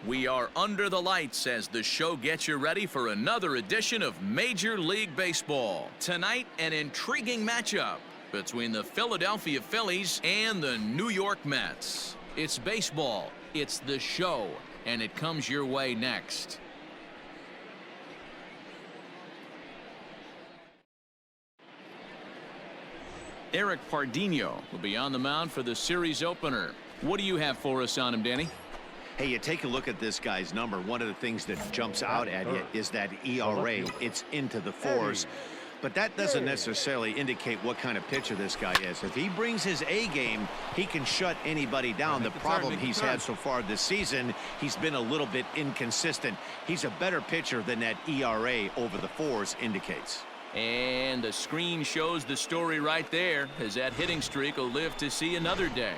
We are under the lights as the show gets you ready for another edition of Major League Baseball. Tonight, an intriguing matchup between the Philadelphia Phillies and the New York Mets. It's baseball, it's the show, and it comes your way next. Eric Pardinho will be on the mound for the series opener. What do you have for us on him, Danny? Hey, you take a look at this guy's number. One of the things that jumps out at you is that ERA. It's into the fours. But that doesn't necessarily indicate what kind of pitcher this guy is. If he brings his A game, he can shut anybody down. The problem he's had so far this season, he's been a little bit inconsistent. He's a better pitcher than that ERA over the fours indicates. And the screen shows the story right there, as that hitting streak will live to see another day.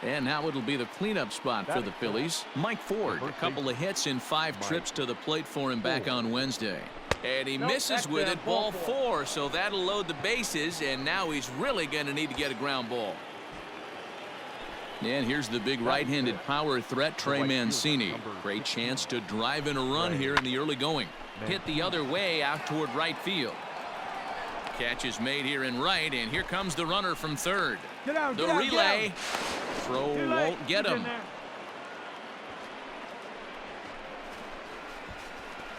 And now it'll be the cleanup spot for the Phillies. Mike Ford, a couple of hits in 5 trips to the plate for him back on Wednesday. And he misses with it, ball 4, so that'll load the bases, and now he's really going to need to get a ground ball. And here's the big right-handed power threat, Trey Mancini. Great chance to drive in a run here in the early going. Hit the other way out toward right field. Catch is made here in right, and here comes the runner from third. The relay. Throw won't get him.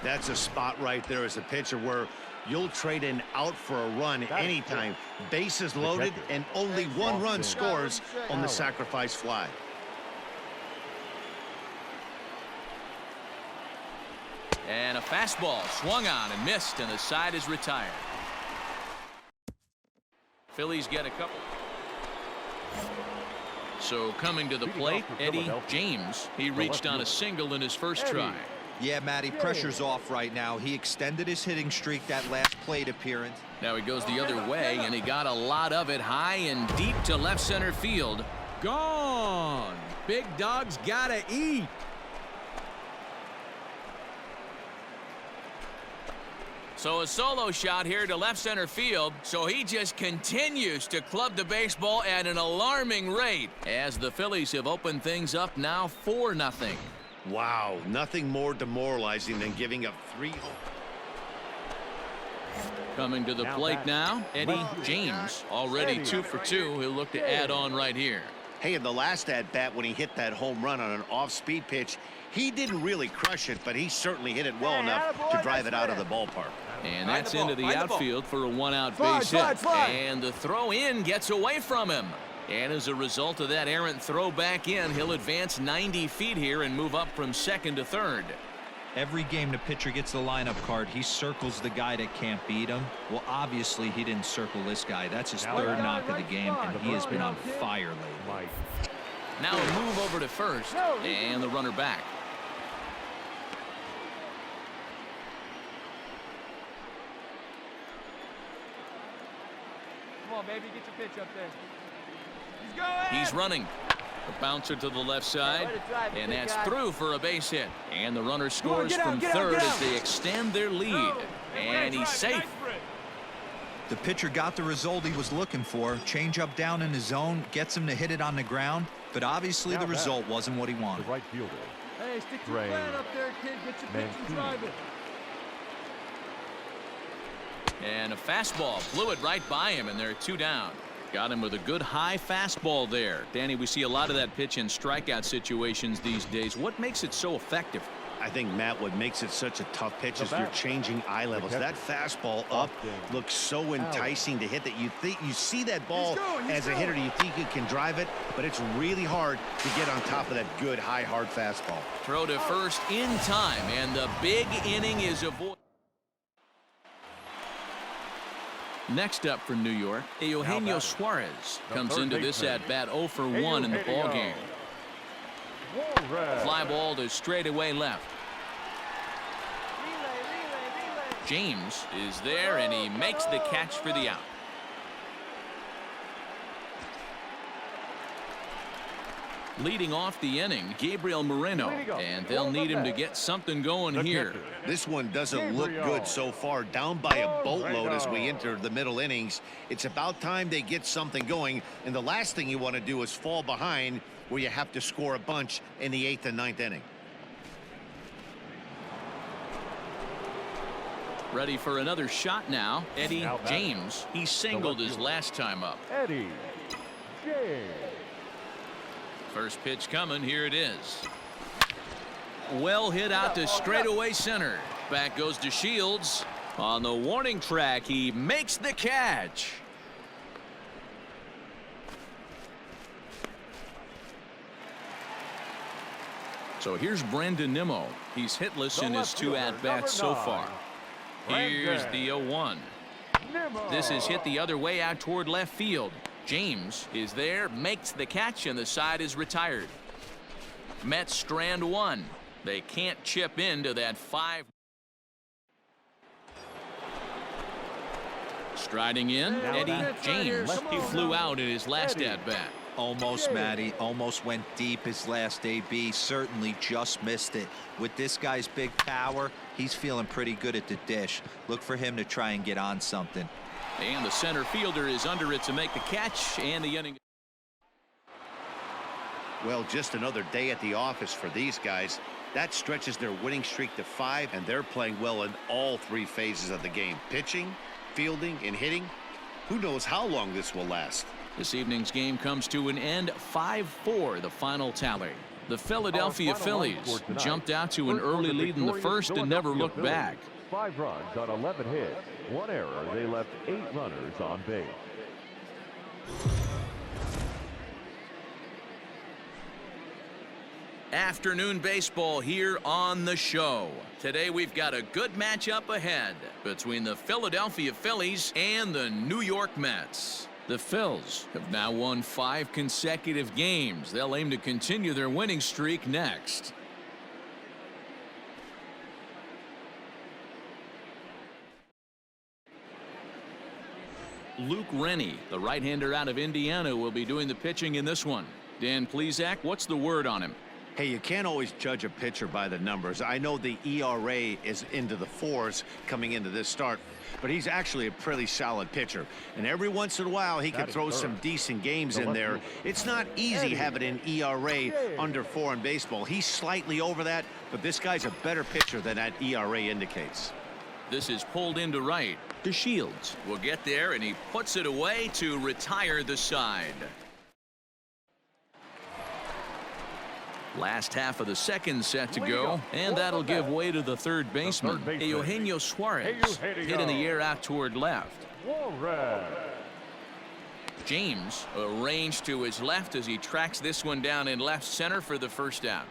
That's a spot right there as a pitcher where you'll trade an out for a run anytime. Bases loaded and only 1 run scores on the sacrifice fly. And a fastball swung on and missed, and the side is retired. Phillies get a couple. So coming to the plate, Eddie James. He reached on a single in his first try. Yeah, Matty, pressure's off right now. He extended his hitting streak that last plate appearance. Now he goes the other way, and he got a lot of it high and deep to left center field. Gone. Big dog's gotta eat. So a solo shot here to left center field, so he just continues to club the baseball at an alarming rate as the Phillies have opened things up now 4-0. Wow, nothing more demoralizing than giving up 3 home. Coming to the plate now, Eddie James, already 2 for 2. He'll look to add on right here. Hey, in the last at-bat when he hit that home run on an off-speed pitch, he didn't really crush it, but he certainly hit it well enough to drive it out of the ballpark. And that's into the outfield for a 1-out base hit. And the throw in gets away from him. And as a result of that errant throw back in, he'll advance 90 feet here and move up from second to third. Every game the pitcher gets the lineup card, he circles the guy that can't beat him. Well, obviously he didn't circle this guy. That's his 3rd knock of the game, and he has been on fire lately. Now a move over to first, and the runner back. Come on, baby, get your pitch up there. He's going. He's running. A bouncer to the left side, and that's through for a base hit. And the runner scores from third as they extend their lead. And he's safe. The pitcher got the result he was looking for. Change up down in the zone, gets him to hit it on the ground, but obviously the result wasn't what he wanted. The right fielder. Hey, stick to your plan up there, kid. Get your pitch and drive it. And a fastball blew it right by him, and they're 2 down. Got him with a good high fastball there. Danny, we see a lot of that pitch in strikeout situations these days. What makes it so effective? I think, Matt, what makes it such a tough pitch is you're changing eye levels. That fastball up looks so enticing to hit that you see that ball as a hitter, you think you can drive it, but it's really hard to get on top of that good high hard fastball. Throw to first in time, and the big inning is avoided. Next up for New York, Eugenio Suarez comes into this at-bat 0 for 1 in the ballgame. Fly ball to straightaway left. James is there, and he makes the catch for the out. Leading off the inning, Gabriel Moreno, and they'll need him to get something going here. This one doesn't look good so far, down by a boatload as we enter the middle innings. It's about time they get something going, and the last thing you want to do is fall behind where you have to score a bunch in the 8th and 9th inning. Ready for another shot now, Eddie James. He singled his last time up. Eddie James. First pitch coming, here it is. Well hit out to straightaway center. Back goes to Shields. On the warning track, he makes the catch. So here's Brandon Nimmo. He's hitless in his 2 at-bats so far. Here's the 0-1. This is hit the other way out toward left field. James is there, makes the catch, and the side is retired. Mets strand 1. They can't chip into that 5. Striding in, Eddie James. He flew out in his last at-bat. Almost, Matty. Almost went deep his last AB. Certainly just missed it. With this guy's big power, he's feeling pretty good at the dish. Look for him to try and get on something. And the center fielder is under it to make the catch, and the inning. Well, just another day at the office for these guys. That stretches their winning streak to 5, and they're playing well in all 3 phases of the game. Pitching, fielding, and hitting. Who knows how long this will last. This evening's game comes to an end, 5-4 the final tally. The Philadelphia Phillies jumped out to an early lead in the first and never looked back. 5 runs on 11 hits, 1 error. They left 8 runners on base. Afternoon baseball here on the show. Today we've got a good matchup ahead between the Philadelphia Phillies and the New York Mets. The Phils have now won 5 consecutive games. They'll aim to continue their winning streak next. Luke Rennie, the right-hander out of Indiana, will be doing the pitching in this one. Dan Plesac, what's the word on him? Hey, you can't always judge a pitcher by the numbers. I know the ERA is into the 4s coming into this start, but he's actually a pretty solid pitcher. And every once in a while, he can throw some decent games in there. It's not easy having an ERA under 4 in baseball. He's slightly over that, but this guy's a better pitcher than that ERA indicates. This is pulled into right. To Shields will get there, and he puts it away to retire the side. Last half of the second set to go, and that'll give way to the third baseman, Eugenio Suarez. Hit in the air out toward left. James arranged to his left as he tracks this one down in left center for the first out.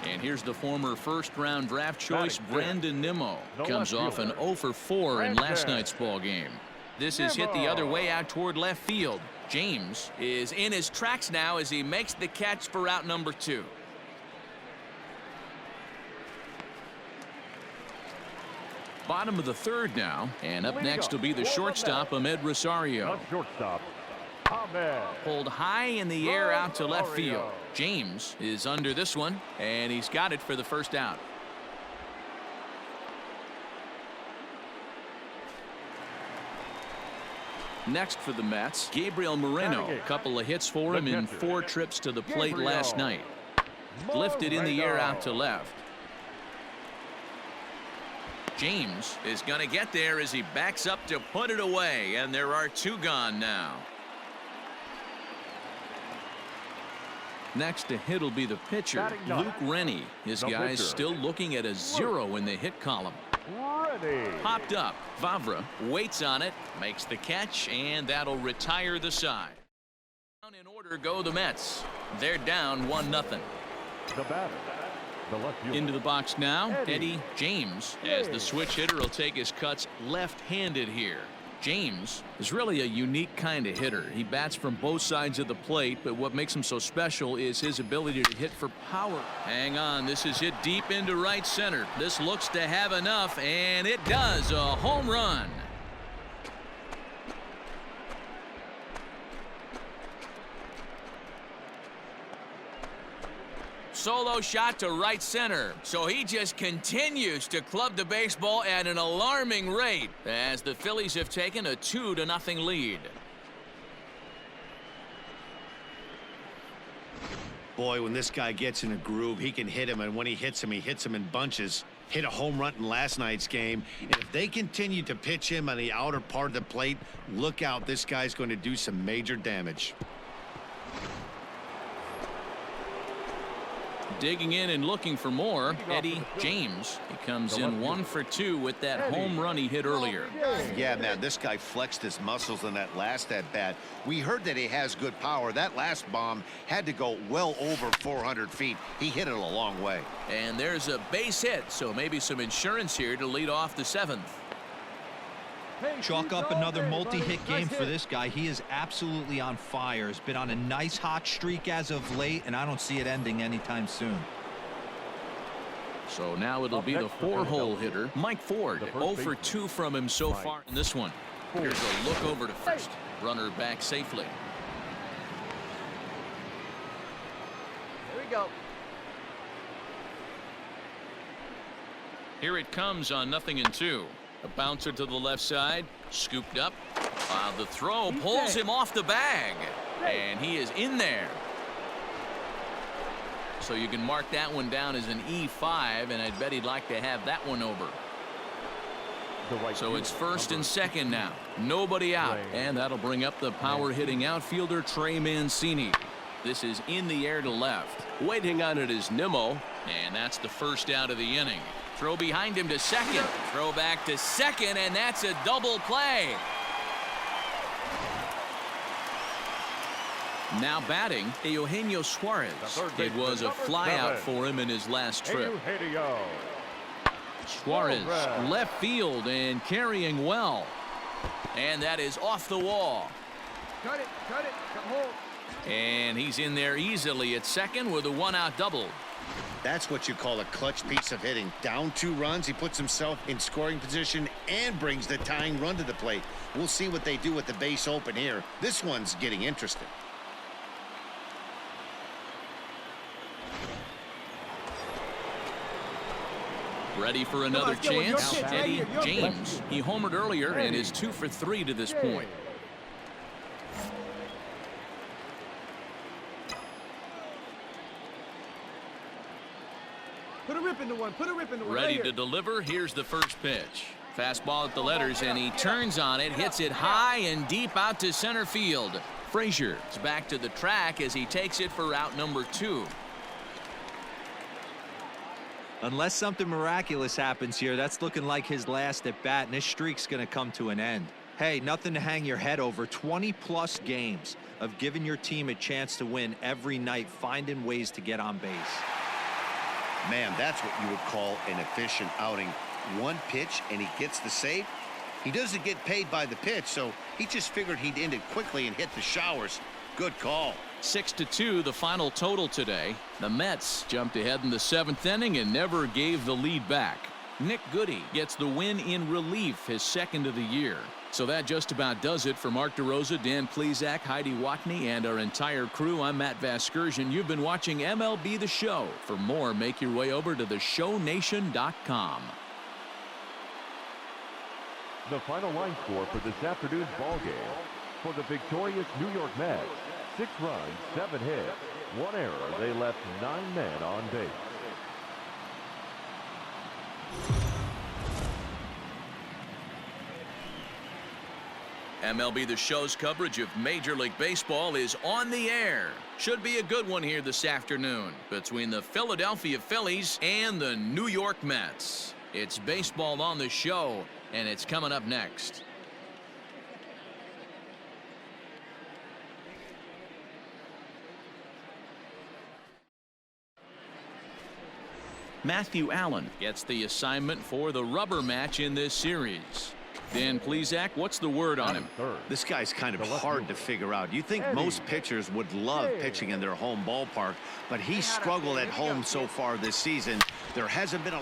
And here's the former first-round draft choice, Brandon Nimmo. Comes off an 0-for-4 in last night's ball game. This is hit the other way out toward left field. James is in his tracks now as he makes the catch for out number 2. Bottom of the third now, and up next will be the shortstop, Amed Rosario. Pulled high in the air out to left field. James is under this one, and he's got it for the first out. Next for the Mets, Gabriel Moreno. A couple of hits for him in 4 trips to the plate last night. Lifted in the air out to left. James is going to get there as he backs up to put it away, and there are 2 gone now. Next to hit will be the pitcher, Luke Rennie. His guys still looking at a 0 in the hit column. Popped up. Vavra waits on it, makes the catch, and that'll retire the side. Down in order go the Mets. They're down 1-0. Into the box now, Eddie James, as the switch hitter will take his cuts left-handed here. James is really a unique kind of hitter. He bats from both sides of the plate, but what makes him so special is his ability to hit for power. Hang on, this is hit deep into right center. This looks to have enough, and it does. A home run. solo shot to right center. So he just continues to club the baseball at an alarming rate as the Phillies have taken a 2-0 lead. Boy, when this guy gets in a groove, he can hit him, and when he hits him in bunches. Hit a home run in last night's game, and if they continue to pitch him on the outer part of the plate, look out, this guy's going to do some major damage. Digging in and looking for more, Eddie James. He comes in 1 for 2 with that home run he hit earlier. Yeah, man, this guy flexed his muscles in that last at-bat. We heard that he has good power. That last bomb had to go well over 400 feet. He hit it a long way. And there's a base hit, so maybe some insurance here to lead off the 7th. Chalk up another multi-hit game for this guy. He is absolutely on fire. He's been on a nice hot streak as of late, and I don't see it ending anytime soon. So now it'll be the 4-hole hitter, Mike Ford. 0 for 2 from him so far in this one. Here's a look over to first. Runner back safely. Here we go. Here it comes on 0-2. A bouncer to the left side, scooped up. The throw pulls him off the bag, and he is in there. So you can mark that one down as an E5, and I'd bet he'd like to have that one over. So it's first and second now. Nobody out, and that'll bring up the power-hitting outfielder Trey Mancini. This is in the air to left. Waiting on it is Nimmo, and that's the first out of the inning. Throw behind him to second. Throw back to second, and that's a double play. Now batting, Eugenio Suarez. It was a flyout for him in his last trip. Suarez, left field and carrying well. And that is off the wall. Cut it, come home. And he's in there easily at second with a 1-out double. That's what you call a clutch piece of hitting. Down 2 runs, he puts himself in scoring position and brings the tying run to the plate. We'll see what they do with the base open here. This one's getting interesting. Ready for another chance? Eddie James. He homered earlier and is 2 for 3 to this point. Put a rip into one. Ready to deliver. Here's the first pitch. Fastball at the letters, and he turns on it, hits it high and deep out to center field. Frazier is back to the track as he takes it for out number 2. Unless something miraculous happens here, that's looking like his last at bat, and his streak's going to come to an end. Hey, nothing to hang your head over. 20-plus games of giving your team a chance to win every night, finding ways to get on base. Man, that's what you would call an efficient outing. One pitch and he gets the save. He doesn't get paid by the pitch, so he just figured he'd end it quickly and hit the showers. Good call. 6-2 the final total today. The Mets jumped ahead in the 7th inning and never gave the lead back. Nick Goody gets the win in relief, his 2nd of the year. So that just about does it for Mark DeRosa, Dan Plesac, Heidi Watney, and our entire crew. I'm Matt Vasgersian. You've been watching MLB The Show. For more, make your way over to theshownation.com. The final line score for this afternoon's ball game. For the victorious New York Mets, 6 runs, 7 hits, 1 error. They left 9 men on base. MLB The Show's coverage of Major League Baseball is on the air. Should be a good one here this afternoon between the Philadelphia Phillies and the New York Mets. It's baseball on the show, and it's coming up next. Matthew Allen gets the assignment for the rubber match in this series. Dan Plesac, what's the word on him? This guy's kind of hard to figure out. You think most pitchers would love pitching in their home ballpark, but he's struggled at home so far this season. There hasn't been a...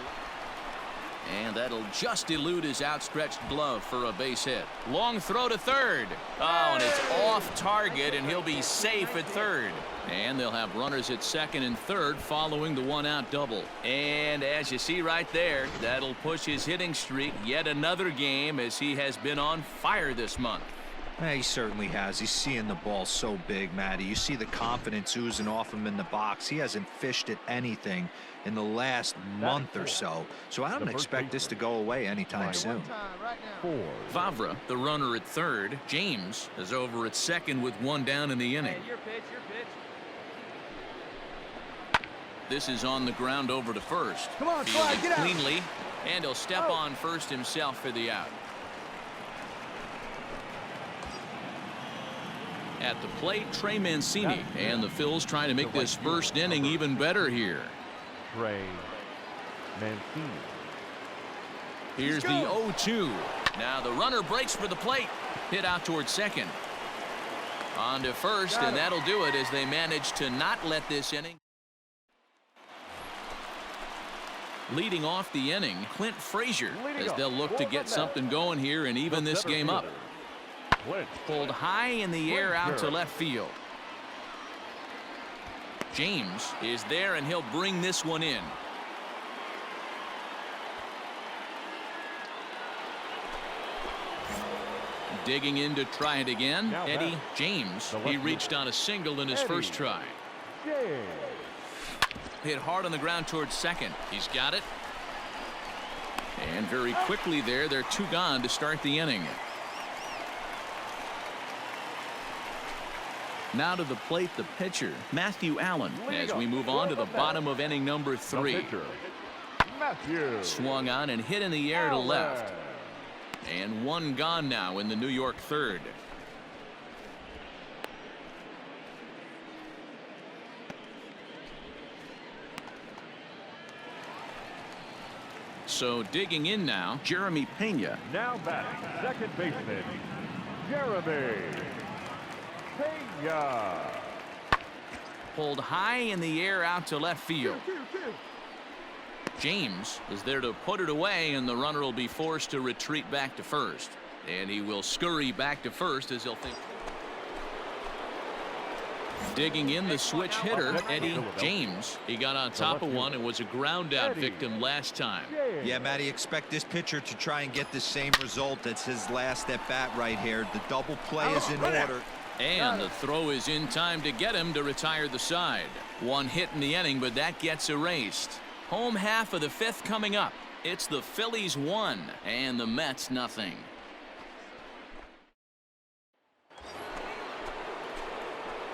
And that'll just elude his outstretched glove for a base hit. Long throw to third. Oh, and it's off target, and he'll be safe at third. And they'll have runners at second and third following the one-out double. And as you see right there, that'll push his hitting streak yet another game, as he has been on fire this month. He certainly has. He's seeing the ball so big, Matty. You see the confidence oozing off him in the box. He hasn't fished at anything in the last month or so. So I don't expect this to go away anytime soon. Favre, the runner at third. James is over at second with one down in the inning. Your pitch, your pitch. This is on the ground over to first. Come on, Fly, Fielded get out. cleanly, and he'll step on first himself for the out. At the plate, Trey Mancini, and the Phils trying to make this first inning even better here. Trey Mancini. Here's the 0-2. Now the runner breaks for the plate. Hit out towards second. On to first, and that'll do it as they manage to not let this inning. Leading off the inning, Clint Frazier, as they'll look to get something going here and even this game up. Pulled high in the air out to left field. James is there, and he'll bring this one in. Digging in to try it again, Eddie James. He reached on a single in his first try. Hit hard on the ground towards second. He's got it. And very quickly there, they're two gone to start the inning. Now to the plate, the pitcher, Matthew Allen, as we move on to the bottom of inning number 3. Swung on and hit in the air to left. And one gone now in the New York third. So digging in now, Jeremy Pena. Now batting, second baseman, Jeremy Pena. Pulled high in the air out to left field. James is there to put it away, and the runner will be forced to retreat back to first. And he will scurry back to first as he'll think. Digging in, the switch hitter, Eddie James. He got on top of one and was a ground out victim last time. Yeah, Matty, expect this pitcher to try and get the same result as his last at bat right here. The double play is in order. And the throw is in time to get him to retire the side. One hit in the inning, but that gets erased. Home half of the fifth coming up. It's the Phillies 1 and the Mets nothing.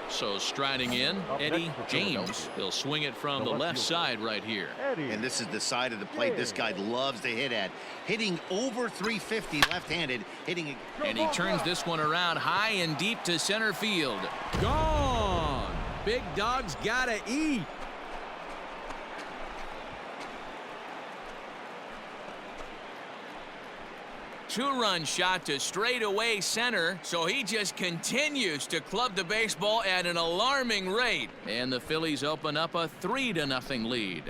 So striding in, Eddie James. He'll swing it from the left side right here. And this is the side of the plate this guy loves to hit at. Hitting over 350 left-handed. And he turns this one around high and deep to center field. Gone. Big dog's gotta eat. Two-run shot to straightaway center, so he just continues to club the baseball at an alarming rate. And the Phillies open up a 3-0 lead.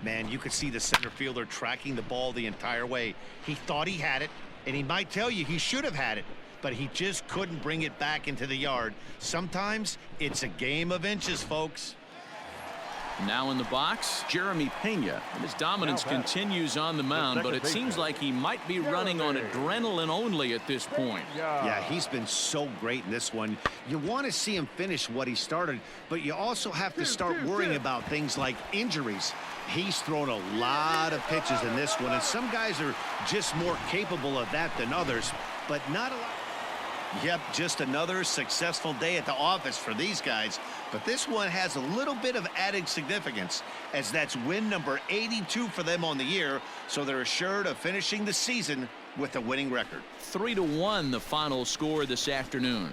Man, you could see the center fielder tracking the ball the entire way. He thought he had it, and he might tell you he should have had it, but he just couldn't bring it back into the yard. Sometimes it's a game of inches, folks. Now in the box, Jeremy Pena. And his dominance continues on the mound, but it seems like he might be running on adrenaline only at this point. Yeah, he's been so great in this one. You want to see him finish what he started, but you also have to start worrying about things like injuries. He's thrown a lot of pitches in this one, and some guys are just more capable of that than others, but not a lot. Yep, just another successful day at the office for these guys. But this one has a little bit of added significance, as that's win number 82 for them on the year, so they're assured of finishing the season with a winning record. 3-1 the final score this afternoon.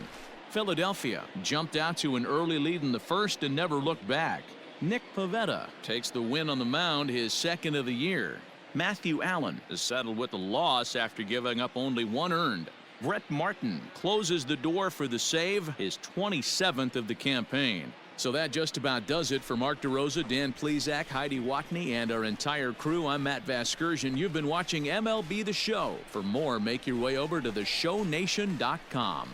Philadelphia jumped out to an early lead in the first and never looked back. Nick Pivetta takes the win on the mound, his second of the year. Matthew Allen is settled with a loss after giving up only one earned. Brett Martin closes the door for the save, his 27th of the campaign. So that just about does it for Mark DeRosa, Dan Plesac, Heidi Watney, and our entire crew. I'm Matt Vasgersian. You've been watching MLB The Show. For more, make your way over to theshownation.com.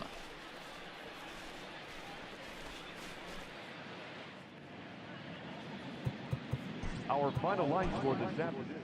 Our final line score this afternoon.